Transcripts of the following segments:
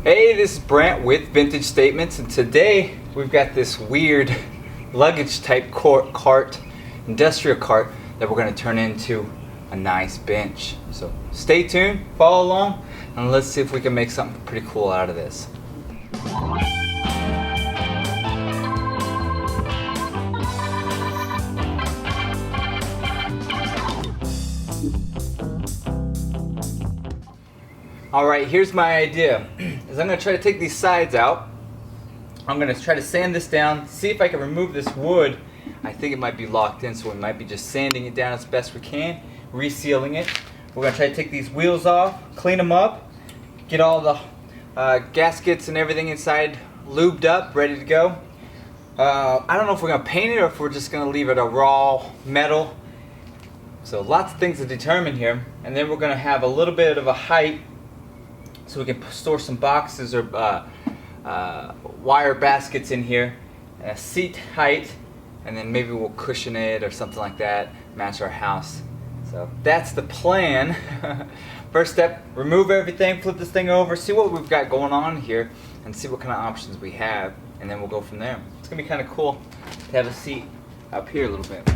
Hey, this is Brant with Vintage Statements, and today we've got this weird luggage type cart, industrial cart, that we're going to turn into a nice bench. So stay tuned, follow along, and let's see if we can make something pretty cool out of this. Alright, here's my idea. Is I'm going to try to take these sides out. I'm going to try to sand this down, see if I can remove this wood. I think it might be locked in, so we might be just sanding it down as best we can, resealing it. We're going to try to take these wheels off, clean them up, get all the gaskets and everything inside lubed up, ready to go. I don't know if we're going to paint it or if we're just going to leave it a raw metal. So lots of things to determine here. And then we're going to have a little bit of a height so we can store some boxes or wire baskets in here, and a seat height, and then maybe we'll cushion it or something like that, match our house. So that's the plan. First step, remove everything, flip this thing over, see what we've got going on here, and see what kind of options we have, and then we'll go from there. It's gonna be kind of cool to have a seat up here a little bit.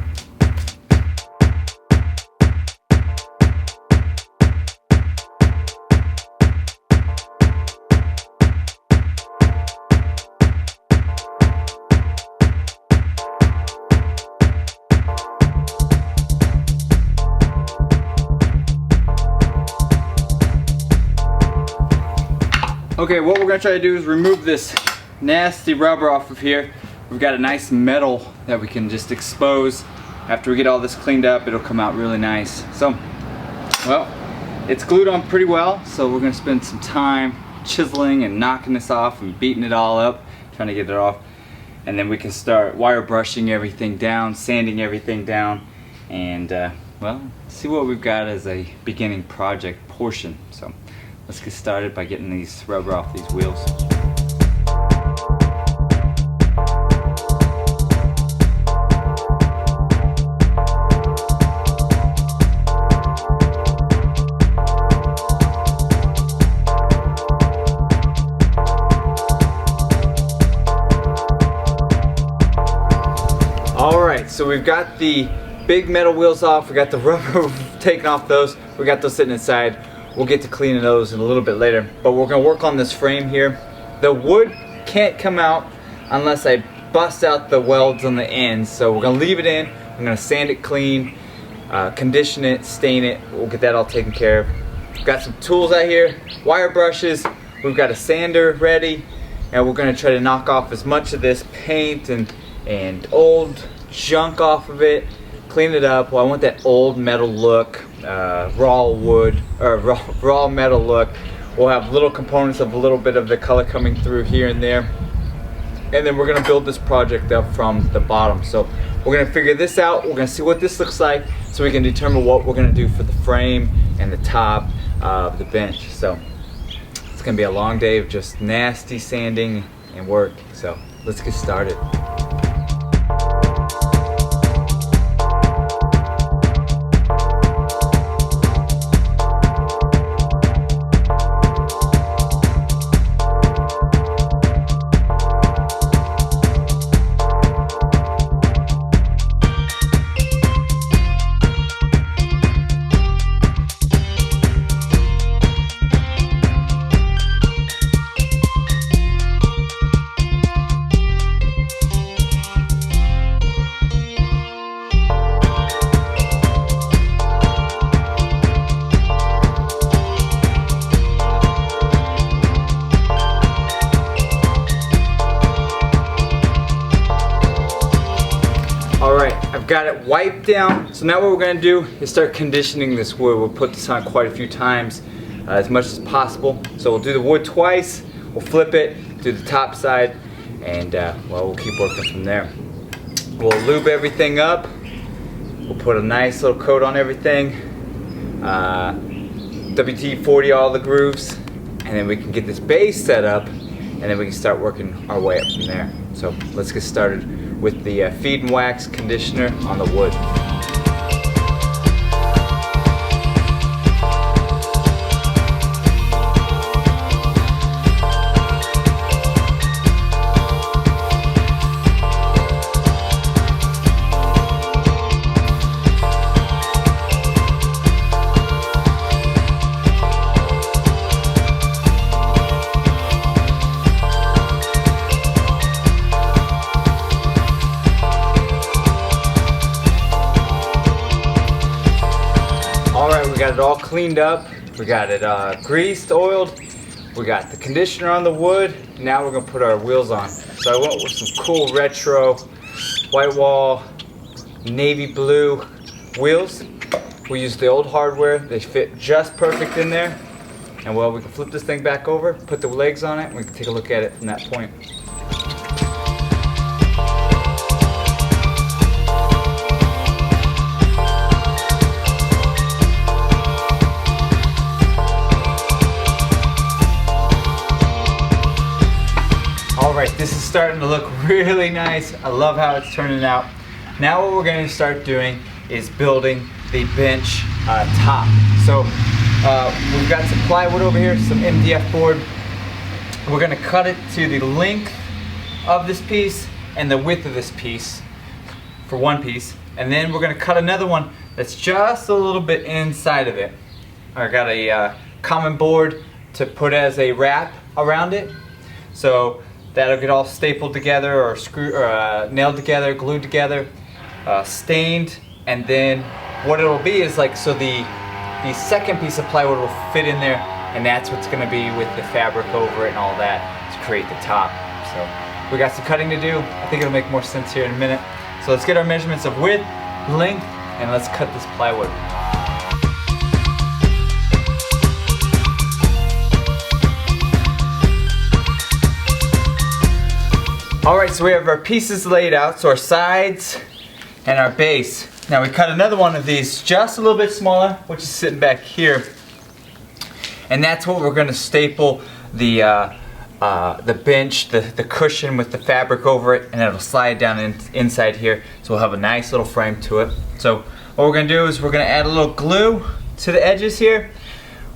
Okay, what we're going to try to do is remove this nasty rubber off of here. We've got a nice metal that we can just expose. After we get all this cleaned up, it'll come out really nice. So, well, it's glued on pretty well, so we're going to spend some time chiseling and knocking this off and beating it all up, trying to get it off. And then we can start wire brushing everything down, sanding everything down, and well, see what we've got as a beginning project portion. So let's get started by getting these rubber off these wheels. Alright, so we've got the big metal wheels off, we got the rubber taken off those, we got those sitting inside. We'll get to cleaning those in a little bit later, but we're going to work on this frame here. The wood can't come out unless I bust out the welds on the ends, so we're going to leave it in. I'm going to sand it clean, condition it, stain it. We'll get that all taken care of. We've got some tools out here, wire brushes, we've got a sander ready, and we're going to try to knock off as much of this paint and old junk off of it, clean it up. Well, I want that old metal look. Raw wood or raw metal look. We'll have little components of a little bit of the color coming through here and there, and then we're going to build this project up from the bottom. So we're going to figure this out, we're going to see what this looks like so we can determine what we're going to do for the frame and the top of the bench. So it's going to be a long day of just nasty sanding and work, so let's get started. I've got it wiped down, so now what we're going to do is start conditioning this wood. We'll put this on quite a few times, as much as possible. So we'll do the wood twice, we'll flip it, do the top side, and well, we'll keep working from there. We'll lube everything up, we'll put a nice little coat on everything, WD-40 all the grooves, and then we can get this base set up, and then we can start working our way up from there. So let's get started with the feed and wax conditioner on the wood. it all cleaned up. We got it greased, oiled. We got the conditioner on the wood. Now we're gonna put our wheels on. So I went with some cool retro white wall navy blue wheels. We used the old hardware. They fit just perfect in there. And well, we can flip this thing back over, put the legs on it, and we can take a look at it from that point. Alright, this is starting to look really nice. I love how it's turning out. Now what we're going to start doing is building the bench top. So we've got some plywood over here, some MDF board. We're going to cut it to the length of this piece and the width of this piece for one piece. And then we're going to cut another one that's just a little bit inside of it. I got a common board to put as a wrap around it. So that'll get all stapled together or nailed together, glued together, stained, and then what it'll be is like, so the second piece of plywood will fit in there, and that's what's going to be with the fabric over it and all that to create the top. So we got some cutting to do. I think it'll make more sense here in a minute. So let's get our measurements of width, length, and let's cut this plywood. Alright, so we have our pieces laid out, so our sides and our base. Now we cut another one of these just a little bit smaller, which is sitting back here. And that's what we're going to staple the bench, the cushion with the fabric over it, and it'll slide down inside here. So we'll have a nice little frame to it. So what we're going to do is we're going to add a little glue to the edges here.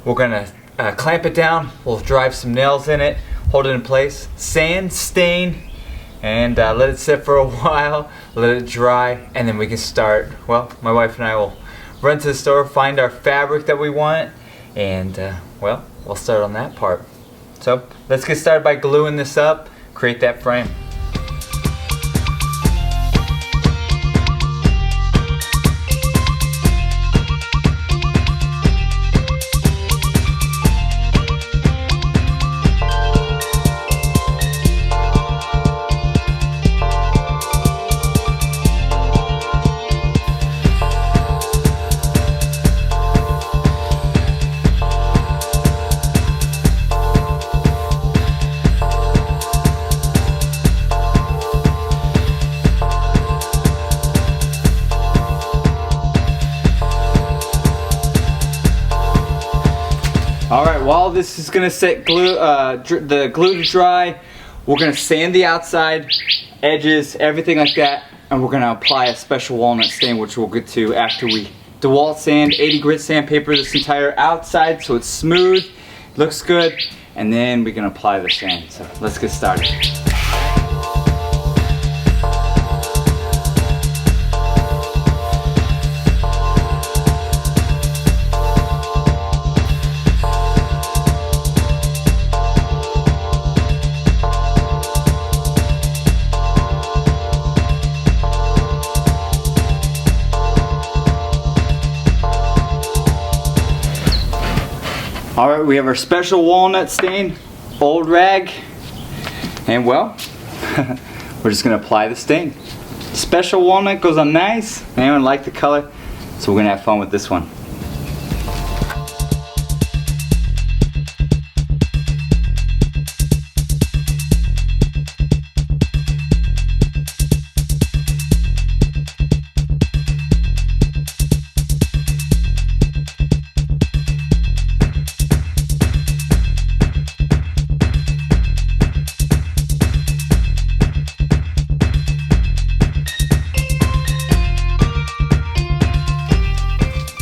We're going to clamp it down. We'll drive some nails in it, hold it in place, sand, stain, and let it sit for a while, let it dry, and then we can start. Well, my wife and I will run to the store, find our fabric that we want, and well, we'll start on that part. So let's get started by gluing this up, create that frame. Alright, while this is going to set the glue to dry, we're going to sand the outside, edges, everything like that, and we're going to apply a special walnut stain, which we'll get to after we DeWalt sand, 80 grit sandpaper this entire outside so it's smooth, looks good, and then we can apply the sand. So let's get started. Alright, we have our special walnut stain, old rag, and well, we're just going to apply the stain. Special walnut goes on nice, and anyone like the color, so we're going to have fun with this one.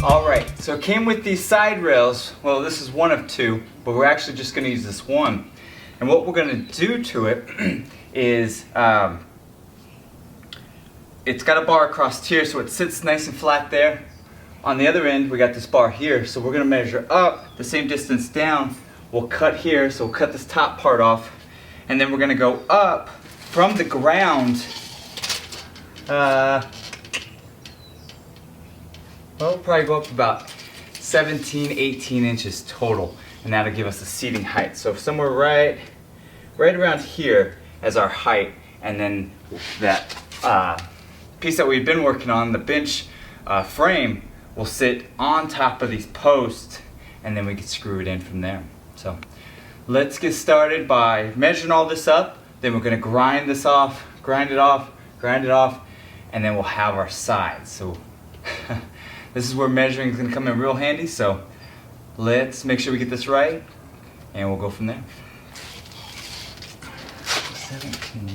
Alright, so it came with these side rails. Well, this is one of two, but we're actually just going to use this one. And what we're going to do to it is, it's got a bar across here, so it sits nice and flat there. On the other end, we got this bar here, so we're going to measure up the same distance down. We'll cut here, so we'll cut this top part off. And then we're going to go up from the ground. Well, we'll probably go up about 17, 18 inches total, and that'll give us the seating height. So somewhere right around here as our height, and then that piece that we've been working on, the bench frame, will sit on top of these posts, and then we can screw it in from there. So let's get started by measuring all this up. Then we're going to grind this off, grind it off, and then we'll have our sides. So this is where measuring is going to come in real handy. So let's make sure we get this right, and we'll go from there. 17.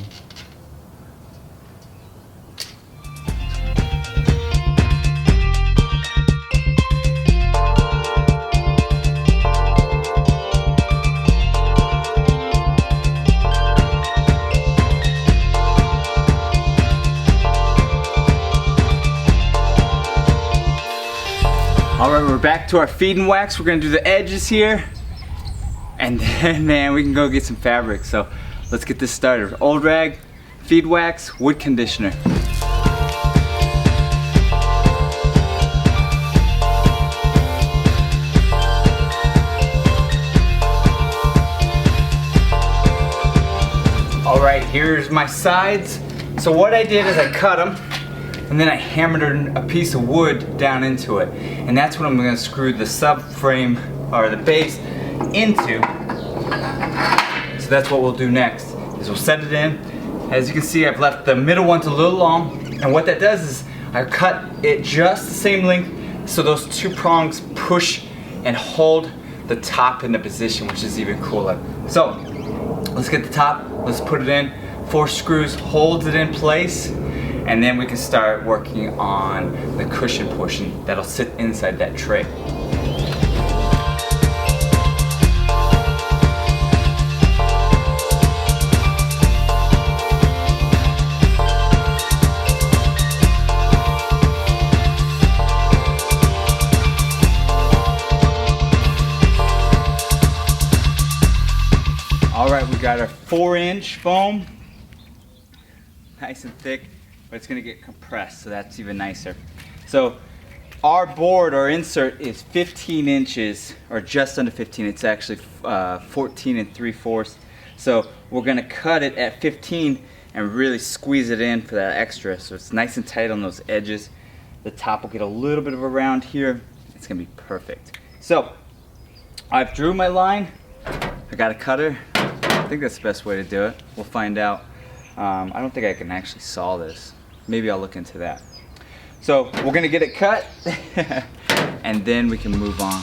Alright, we're back to our feed and wax. We're going to do the edges here. And then, man, we can go get some fabric. So let's get this started. Old rag, feed wax, wood conditioner. Alright, here's my sides. So what I did is I cut them, and then I hammered a piece of wood down into it. And that's what I'm going to screw the subframe, or the base, into. So that's what we'll do next, is we'll set it in. As you can see, I've left the middle ones a little long. And what that does is I cut it just the same length, so those two prongs push and hold the top into position, which is even cooler. So let's get the top, let's put it in. 4 screws holds it in place. And then we can start working on the cushion portion that'll sit inside that tray. All right, we got our 4-inch foam, nice and thick. But it's going to get compressed, so that's even nicer. So our board, our insert, is 15 inches, or just under 15. It's actually 14 3/4. So we're going to cut it at 15 and really squeeze it in for that extra. So it's nice and tight on those edges. The top will get a little bit of a round here. It's going to be perfect. So I've drew my line. I got a cutter. I think that's the best way to do it. We'll find out. I don't think I can actually saw this. Maybe I'll look into that. So we're gonna get it cut and then we can move on.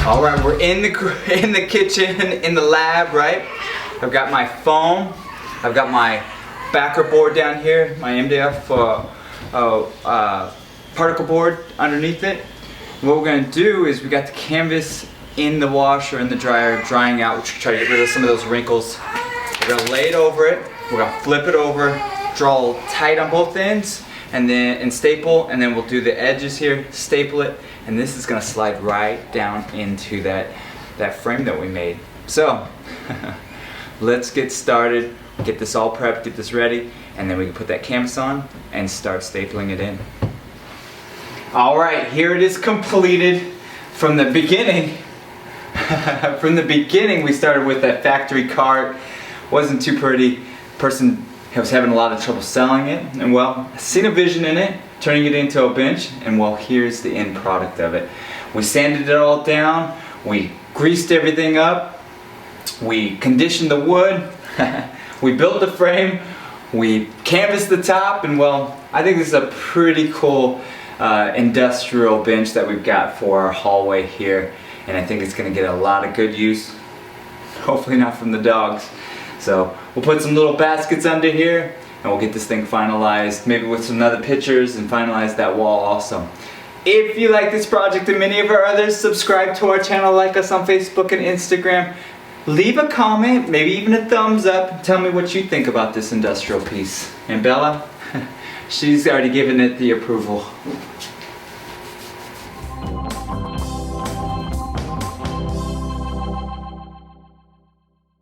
All right, we're in the kitchen, in the lab, right? I've got my foam, I've got my backer board down here, my MDF particle board underneath it. What we're going to do is we got the canvas in the washer, in the dryer, drying out. We're trying to get rid of some of those wrinkles. We're going to lay it over it. We're going to flip it over, draw tight on both ends, and staple. And then we'll do the edges here, staple it, and this is going to slide right down into that frame that we made. So let's get started. Get this all prepped, get this ready, and then we can put that canvas on and start stapling it in. Alright, here it is completed. From the beginning, we started with that factory cart. Wasn't too pretty. Person was having a lot of trouble selling it. And well, I seen a vision in it, turning it into a bench, and well, here's the end product of it. We sanded it all down, we greased everything up, we conditioned the wood, we built the frame, we canvassed the top, and well, I think this is a pretty cool industrial bench that we've got for our hallway here, and I think it's going to get a lot of good use, hopefully not from the dogs. So we'll put some little baskets under here and we'll get this thing finalized, maybe with some other pictures, and finalize that wall also. If you like this project and many of our others, subscribe to our channel, like us on Facebook and Instagram, leave a comment, maybe even a thumbs up, and tell me what you think about this industrial piece. And Bella, she's already given it the approval.